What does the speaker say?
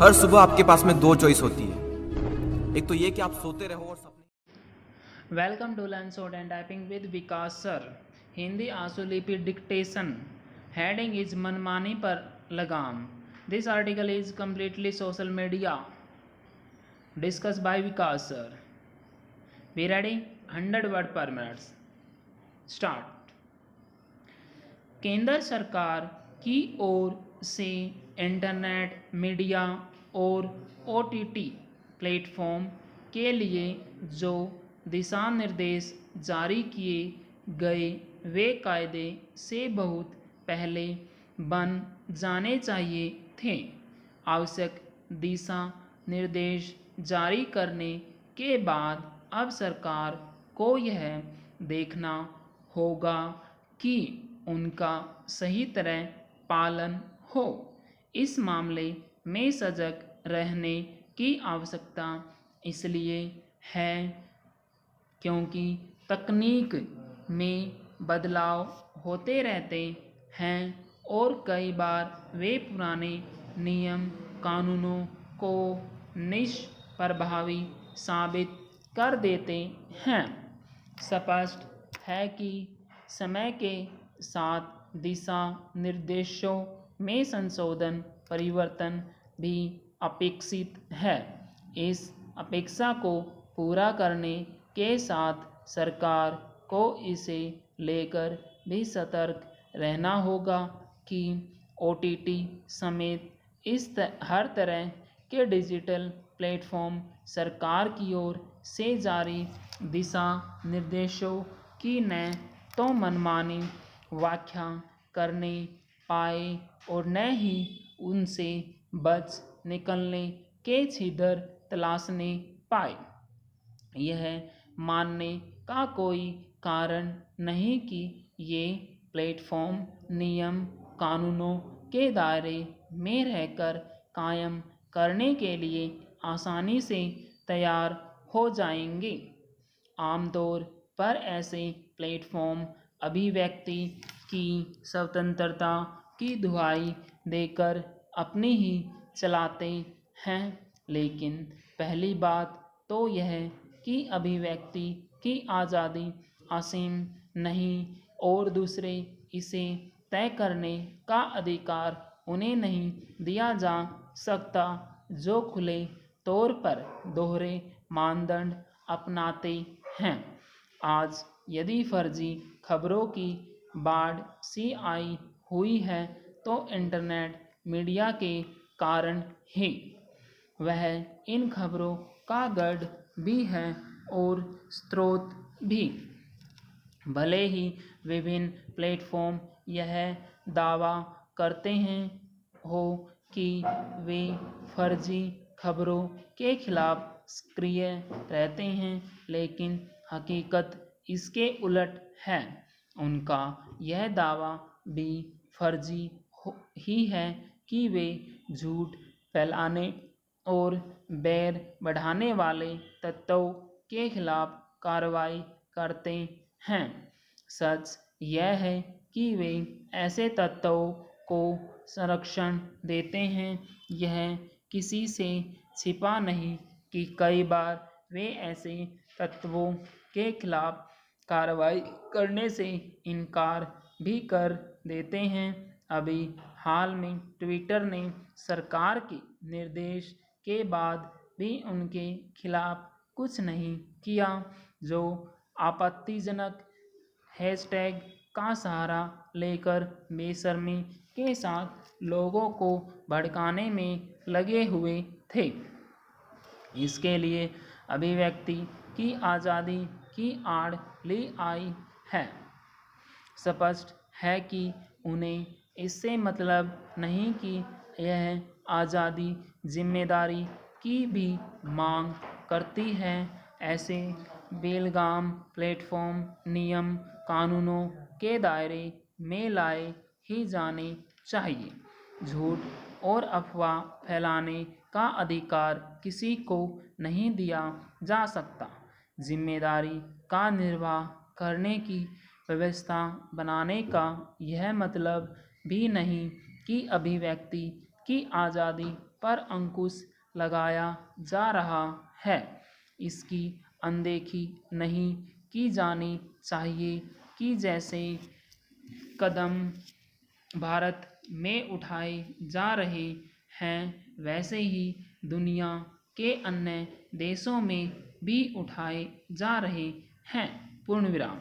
हर सुबह आपके पास में दो चॉइस होती है, एक तो ये कि आप सोते रहो और सपने। वेलकम टू लर्न सोड and typing with Vikas sir. Hindi आशुलिपि डिक्टेशन। हेडिंग इज मनमानी पर लगाम। This article is completely social media discuss by Vikas sir. Be ready? 100 word per minute. Start. केंद्र सरकार की ओर से इंटरनेट मीडिया और OTT प्लेटफॉर्म के लिए जो दिशा निर्देश जारी किए गए वे कायदे से बहुत पहले बन जाने चाहिए थे। आवश्यक दिशा निर्देश जारी करने के बाद अब सरकार को यह देखना होगा कि उनका सही तरह पालन हो। इस मामले में सजग रहने की आवश्यकता इसलिए है क्योंकि तकनीक में बदलाव होते रहते हैं और कई बार वे पुराने नियम कानूनों को निष्प्रभावी साबित कर देते हैं। स्पष्ट है कि समय के साथ दिशा निर्देशों में संशोधन परिवर्तन भी अपेक्षित है। इस अपेक्षा को पूरा करने के साथ सरकार को इसे लेकर भी सतर्क रहना होगा कि OTT समेत हर तरह के डिजिटल प्लेटफॉर्म सरकार की ओर से जारी दिशा निर्देशों की न तो मनमानी व्याख्या करने पाए और न ही उनसे बच निकलने के छिद्र तलाशने पाए। यह मानने का कोई कारण नहीं कि ये प्लेटफॉर्म नियम कानूनों के दायरे में रहकर कायम करने के लिए आसानी से तैयार हो जाएंगे। आमतौर पर ऐसे प्लेटफॉर्म अभिव्यक्ति की स्वतंत्रता की दुहाई देकर अपनी ही चलाते हैं, लेकिन पहली बात तो यह कि अभिव्यक्ति की आज़ादी असीम नहीं और दूसरे इसे तय करने का अधिकार उन्हें नहीं दिया जा सकता जो खुले तौर पर दोहरे मानदंड अपनाते हैं। आज यदि फर्जी खबरों की बाढ़ सी आई हुई है तो इंटरनेट मीडिया के कारण ही। वह इन खबरों का गढ़ भी है और स्रोत भी। भले ही विभिन्न प्लेटफॉर्म यह दावा करते हैं हो कि वे फर्जी खबरों के खिलाफ सक्रिय रहते हैं, लेकिन हकीकत इसके उलट है। उनका यह दावा भी फर्जी ही है कि वे झूठ फैलाने और बैर बढ़ाने वाले तत्वों के खिलाफ कार्रवाई करते हैं। सच यह है कि वे ऐसे तत्वों को संरक्षण देते हैं। यह किसी से छिपा नहीं कि कई बार वे ऐसे तत्वों के खिलाफ कार्रवाई करने से इनकार भी कर देते हैं। अभी हाल में ट्विटर ने सरकार के निर्देश के बाद भी उनके खिलाफ कुछ नहीं किया, जो आपत्तिजनक हैशटैग का सहारा लेकर बेशर्मी के साथ लोगों को भड़काने में लगे हुए थे। इसके लिए अभिव्यक्ति की आज़ादी की आड़ ली आई है। स्पष्ट है कि उन्हें इससे मतलब नहीं कि यह आज़ादी जिम्मेदारी की भी मांग करती है। ऐसे बेलगाम प्लेटफॉर्म नियम कानूनों के दायरे में लाए ही जाने चाहिए। झूठ और अफवाह फैलाने का अधिकार किसी को नहीं दिया जा सकता। जिम्मेदारी का निर्वाह करने की व्यवस्था बनाने का यह मतलब भी नहीं कि अभिव्यक्ति की आज़ादी पर अंकुश लगाया जा रहा है। इसकी अनदेखी नहीं की जानी चाहिए कि जैसे कदम भारत में उठाए जा रहे हैं वैसे ही दुनिया के अन्य देशों में भी उठाए जा रहे हैं। पूर्ण विराम।